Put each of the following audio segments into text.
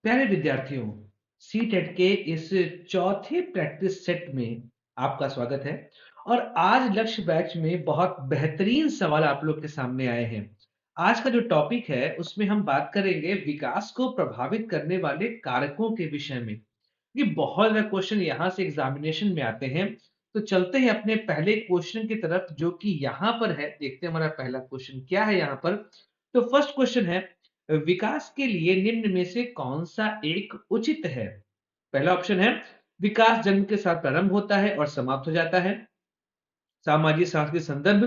प्यारे विद्यार्थियों, C TET के इस चौथे प्रैक्टिस सेट में आपका स्वागत है। और आज लक्ष्य बैच में बहुत बेहतरीन सवाल आप लोग के सामने आए हैं। आज का जो टॉपिक है उसमें हम बात करेंगे विकास को प्रभावित करने वाले कारकों के विषय में। ये बहुत ज्यादा क्वेश्चन यहाँ से एग्जामिनेशन में आते हैं। तो चलते हैं अपने पहले क्वेश्चन की तरफ जो कि यहाँ पर है। देखते हैं हमारा पहला क्वेश्चन क्या है यहाँ पर। तो फर्स्ट क्वेश्चन है, विकास के लिए निम्न में से कौन सा एक उचित है? पहला ऑप्शन है, विकास जन्म के साथ प्रारंभ होता है और समाप्त हो जाता है। सामाजिक सांस्कृतिक संदर्भ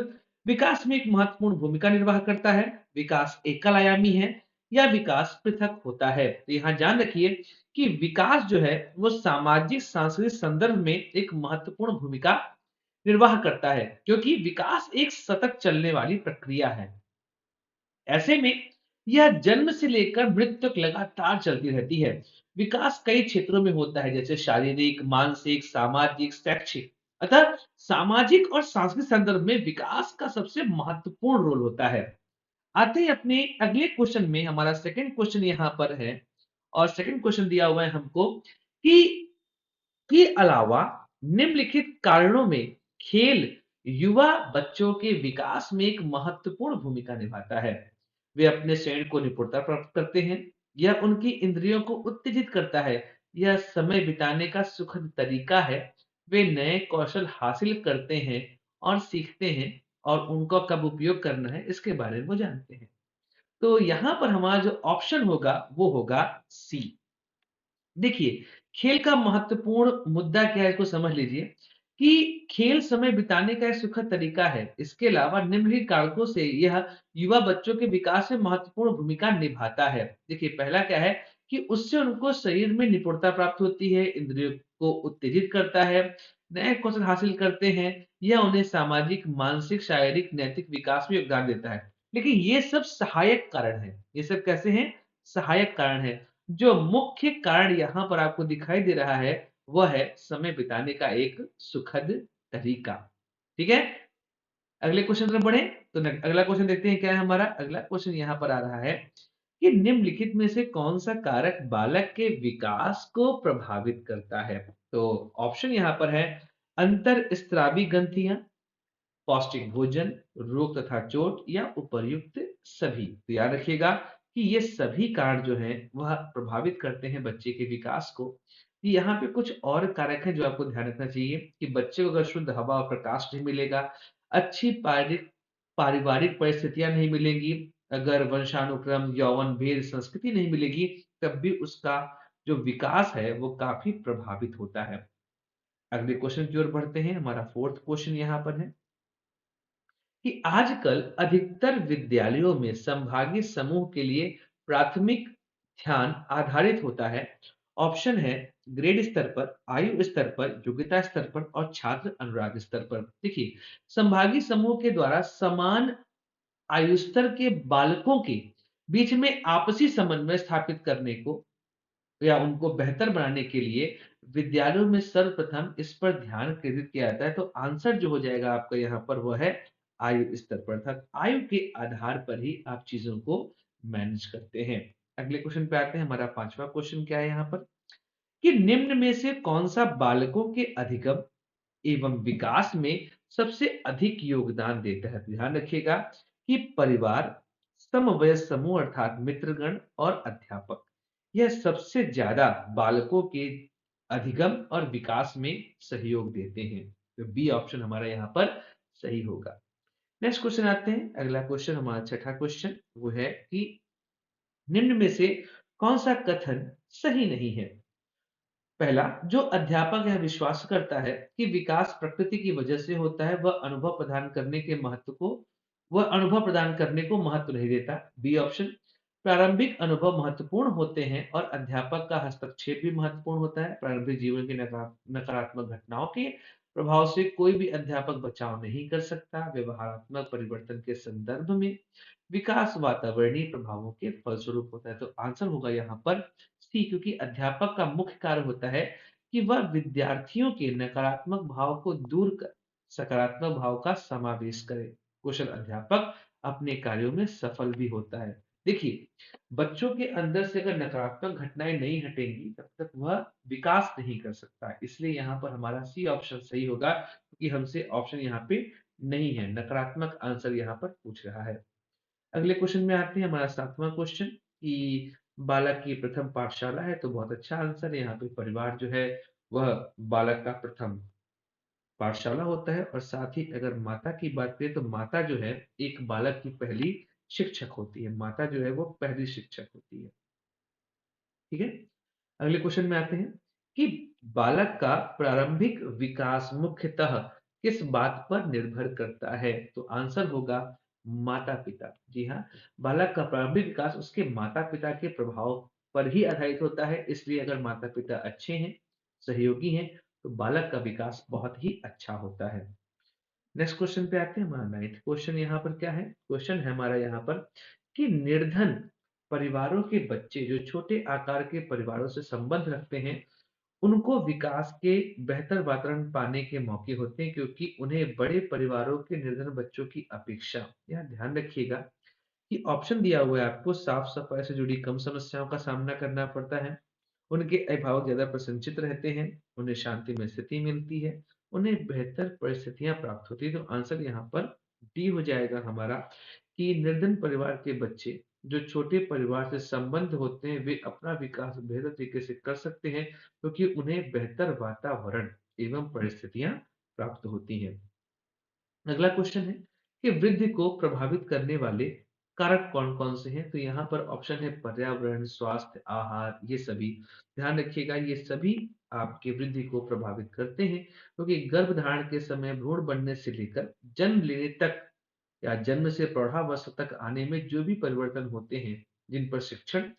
विकास में एक महत्वपूर्ण भूमिका निर्वाह करता है। विकास एकल आयामी है या विकास पृथक होता है। तो यहाँ जान रखिए कि विकास जो है वो सामाजिक सांस्कृतिक संदर्भ में एक महत्वपूर्ण भूमिका निर्वाह करता है, क्योंकि विकास एक सतत चलने वाली प्रक्रिया है। ऐसे में यह जन्म से लेकर मृत्यु तक लगातार चलती रहती है। विकास कई क्षेत्रों में होता है, जैसे शारीरिक, मानसिक, सामाजिक, शैक्षिक। अतः सामाजिक और सांस्कृतिक संदर्भ में विकास का सबसे महत्वपूर्ण रोल होता है। आते हैं अपने अगले क्वेश्चन में। हमारा सेकंड क्वेश्चन यहाँ पर है, और सेकंड क्वेश्चन दिया हुआ है हमको कि के अलावा निम्नलिखित कारणों में खेल युवा बच्चों के विकास में एक महत्वपूर्ण भूमिका निभाता है। वे अपने शरीर को निपुणता प्राप्त करते हैं। यह उनकी इंद्रियों को उत्तेजित करता है। यह समय बिताने का सुखद तरीका है। वे नए कौशल हासिल करते हैं और सीखते हैं, और उनका कब उपयोग करना है इसके बारे में वो जानते हैं। तो यहाँ पर हमारा जो ऑप्शन होगा वो होगा सी। देखिए, खेल का महत्वपूर्ण मुद्दा क्या है इसको समझ लीजिए कि खेल समय बिताने का एक सुखद तरीका है। इसके अलावा निम्नलिखित कारकों से यह युवा बच्चों के विकास में महत्वपूर्ण भूमिका निभाता है। देखिए, पहला क्या है कि उससे उनको शरीर में निपुणता प्राप्त होती है, इंद्रियों को उत्तेजित करता है, नए कौशल हासिल करते हैं। यह उन्हें सामाजिक, मानसिक, शारीरिक, नैतिक विकास में योगदान देता है। लेकिन ये सब सहायक कारण है। ये सब कैसे हैं? सहायक कारण है। जो मुख्य कारण यहाँ पर आपको दिखाई दे रहा है वह है समय बिताने का एक सुखद तरीका। ठीक है, अगले क्वेश्चन तरफ बढ़े। तो अगला क्वेश्चन देखते हैं क्या है हमारा। अगला क्वेश्चन यहाँ पर आ रहा है कि निम्नलिखित में से कौन सा कारक बालक के विकास को प्रभावित करता है। तो ऑप्शन यहाँ पर है, अंतर स्त्रावी ग्रंथियां, पौष्टिक भोजन, रोग तथा चोट, या उपर्युक्त सभी। तो याद रखिएगा कि ये सभी कारण जो हैं वह प्रभावित करते हैं बच्चे के विकास को। यहाँ पे कुछ और कारक हैं जो आपको ध्यान रखना चाहिए कि बच्चे को अगर शुद्ध हवा और प्रकाश नहीं मिलेगा, अच्छी पारिवारिक परिस्थितियां नहीं मिलेंगी, अगर वंशानुक्रम, यौवन भेद, संस्कृति नहीं मिलेगी, तब भी उसका जो विकास है वो काफी प्रभावित होता है। अगले क्वेश्चन की ओर बढ़ते हैं। हमारा फोर्थ क्वेश्चन यहाँ पर है कि आजकल अधिकतर विद्यालयों में संभागीय समूह के लिए प्राथमिक ध्यान आधारित होता है। ऑप्शन है, ग्रेड स्तर पर, आयु स्तर पर, योग्यता स्तर पर, और छात्र अनुराग स्तर पर। देखिए, संभागीय समूह के द्वारा समान आयु स्तर के बालकों के बीच में आपसी समन्वय स्थापित करने को या उनको बेहतर बनाने के लिए विद्यालयों में सर्वप्रथम इस पर ध्यान केंद्रित किया जाता है। तो आंसर जो हो जाएगा आपका यहाँ पर वो है आयु स्तर पर, अर्थात आयु के आधार पर ही आप चीजों को मैनेज करते हैं। अगले क्वेश्चन पे आते हैं। हमारा पांचवा क्वेश्चन क्या है यहाँ पर कि निम्न में से कौन सा बालकों के अधिगम एवं विकास में सबसे अधिक योगदान देता है। तो ध्यान रखिएगा कि परिवार, समवयस्क समूह अर्थात मित्रगण और अध्यापक, यह सबसे ज्यादा बालकों के अधिगम और विकास में सहयोग देते हैं। तो बी ऑप्शन हमारा यहाँ पर सही होगा। नेक्स्ट क्वेश्चन आते हैं। अगला क्वेश्चन हमारा छठा क्वेश्चन वो है कि निम्न में से कौन सा कथन सही नहीं है। पहला, जो अध्यापक यह विश्वास करता है कि विकास प्रकृति की वजह से होता है, वह अनुभव प्रदान करने को महत्व नहीं देता। बी ऑप्शन, प्रारंभिक अनुभव महत्वपूर्ण होते हैं और अध्यापक का हस्तक्षेप भी महत्वपूर्ण होता है। प्रारंभिक जीवन की नकारात्मक घटनाओं के प्रभाव से कोई भी अध्यापक बचाव नहीं कर सकता। व्यवहारात्मक परिवर्तन के संदर्भ में विकास वातावरणीय प्रभावों के फलस्वरूप होता है। तो आंसर होगा यहाँ पर सी, क्योंकि अध्यापक का मुख्य कार्य होता है कि वह विद्यार्थियों के नकारात्मक भाव को दूर कर सकारात्मक भाव का समावेश करे। कुशल अध्यापक अपने कार्यों में सफल भी होता है। देखिए, बच्चों के अंदर से अगर नकारात्मक घटनाएँ नहीं हटेंगी, तब तक वह विकास नहीं कर सकता। इसलिए यहाँ पर हमारा सी ऑप्शन सही होगा, क्योंकि हमसे ऑप्शन यहाँ पे नहीं है, नकारात्मक आंसर यहाँ पर पूछ रहा है। अगले क्वेश्चन में आते हैं, हमारा 7वां क्वेश्चन कि बालक की प्रथम पाठशाला है, तो बहुत अच्छा आंसर है। यहाँ पे परिवार जो है, वह बालक का प्रथम पाठशाला होता है और साथ ही अगर माता की बात करें तो माता जो है एक बालक की पहली शिक्षक होती है। माता जो है वो पहली शिक्षक होती है। ठीक है? अगले क्वेश्चन में आते हैं कि बालक का प्रारंभिक विकास मुख्यतः किस बात पर निर्भर करता है? तो आंसर होगा माता-पिता। जी हाँ, बालक का प्रारंभिक विकास उसके माता-पिता के प्रभाव पर ही आधारित होता है। इसलिए अगर माता-पिता अच्छे हैं, सहयोगी हैं, तो बालक का विकास बहुत ही अच्छा होता है। नेक्स्ट क्वेश्चन पे आते हैं, हमारा 9th क्वेश्चन यहाँ पर क्या है? क्वेश्चन है हमारा यहाँ पर कि निर्धन परिवारों के बच्चे जो छोटे आकार के परिवारों से संबंध रखते हैं, उनको विकास के बेहतर वातावरण पाने के मौके होते हैं, क्योंकि उन्हें बड़े परिवारों के निर्धन बच्चों की अपेक्षा, यहाँ ध्यान रखिएगा कि ऑप्शन दिया हुआ है आपको, साफ-सफाई से जुड़ी कम समस्याओं का सामना करना पड़ता है, उनके अभिभावक ज़्यादा प्रसन्नचित्त रहते हैं, उन्हें शांतिमय स्थिति मिलती है, उन्हें बेहतर परिस्थितियाँ प्राप्त होती हैं। तो आंसर यहाँ पर डी हो जाएगा हमारा कि निर्धन परिवार के बच्चे जो छोटे परिवार से संबंध होते हैं, वे अपना विकास बेहतर तरीके से कर सकते हैं, क्योंकि उन्हें बेहतर वातावरण एवं परिस्थितियाँ प्राप्त होती हैं। अगला क्वेश्चन है कि वृद्धि को प्रभावित करने वाले कारक कौन-कौन से हैं? तो यहाँ पर ऑप्शन है पर्यावरण, स्वास्थ्य, आहार, ये सभी। ध्यान रखिएगा ये सभी आपकी वृद्धि को प्रभावित करते हैं, क्योंकि गर्भधारण के समय भ्रूण बनने से लेकर जन्म लेने तक या जन्म से प्रौढ़ावस्था तक आने में जो भी परिवर्तन होते हैं, जिन पर शिक्षण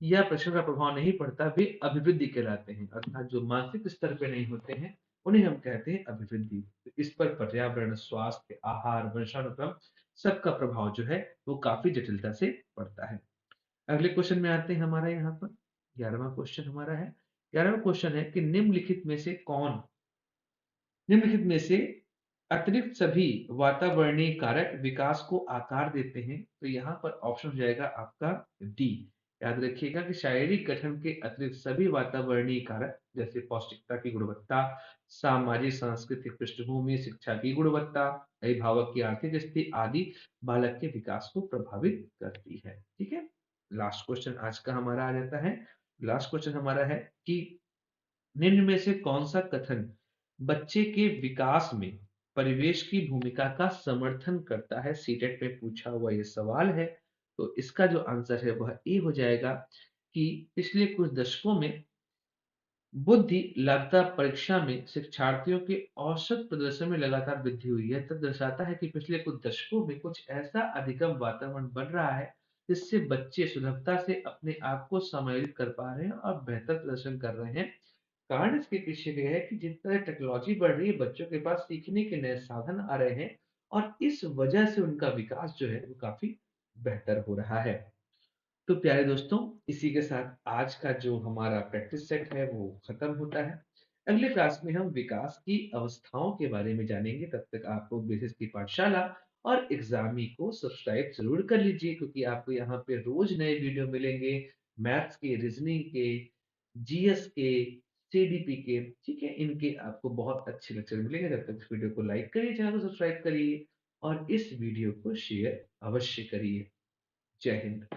या प्रशिक्षण का प्रभाव नहीं पड़ता, वे अभिवृद्धि कहलाते हैं। अर्थात जो मानसिक स्तर पे नहीं होते हैं, उन्हें हम कहते हैं अभिवृद्धि। तो इस पर पर्यावरण, स्वास्थ्य, आहार, वंशानुक्रम सबका प्रभाव जो है वो काफ़ी जटिलता से पड़ता है। अगले क्वेश्चन में आते हैं, हमारा यहाँ पर 11वां क्वेश्चन हमारा है। 11वां क्वेश्चन है कि निम्नलिखित में से अतिरिक्त सभी वातावरणीय कारक विकास को आकार देते हैं? तो यहाँ पर ऑप्शन हो जाएगा आपका डी। याद रखिएगा कि शारीरिक गठन के अतिरिक्त सभी वातावरणीय कारक जैसे पौष्टिकता की गुणवत्ता, सामाजिक सांस्कृतिक पृष्ठभूमि, शिक्षा की गुणवत्ता, अभिभावक की आर्थिक स्थिति आदि बालक के विकास को प्रभावित करती है। ठीक है? लास्ट क्वेश्चन आज का हमारा आ जाता है। लास्ट क्वेश्चन हमारा है कि निम्न में से कौन सा कथन बच्चे के विकास में परिवेश की भूमिका का समर्थन करता है? सीटेट में पूछा हुआ ये सवाल है। तो इसका जो आंसर है वह ए हो जाएगा कि पिछले कुछ दशकों में बुद्धि लब्धता परीक्षा में शिक्षार्थियों के औसत प्रदर्शन में लगातार वृद्धि हुई है। तब दर्शाता है कि पिछले कुछ दशकों में कुछ ऐसा अधिगम वातावरण बन रहा है, जिससे बच्चे सुलभता से अपने आप को समायोजित कर पा रहे हैं और बेहतर प्रदर्शन कर रहे हैं। कारण इसके पीछे ये है कि जिस तरह टेक्नोलॉजी बढ़ रही है, बच्चों के पास सीखने के नए साधन आ रहे हैं और इस वजह से उनका विकास जो है वो काफ़ी बेहतर हो रहा है। तो प्यारे दोस्तों, इसी के साथ आज का जो हमारा प्रैक्टिस सेट है वो खत्म होता है। अगले क्लास में हम विकास की अवस्थाओं के बारे में जानेंगे। तब तक आप लोग बेसिस की पाठशाला और एग्जामी को सब्सक्राइब जरूर कर लीजिए, क्योंकि आपको यहाँ पे रोज नए वीडियो मिलेंगे, मैथ्स के, रीजनिंग के, जीएस के, सीडीपी के। ठीक है, इनके आपको बहुत अच्छे लेक्चर मिलेंगे। तब तक इस वीडियो को लाइक करिए, चैनल को सब्सक्राइब करिए और इस वीडियो को शेयर अवश्य करिए। जय हिंद।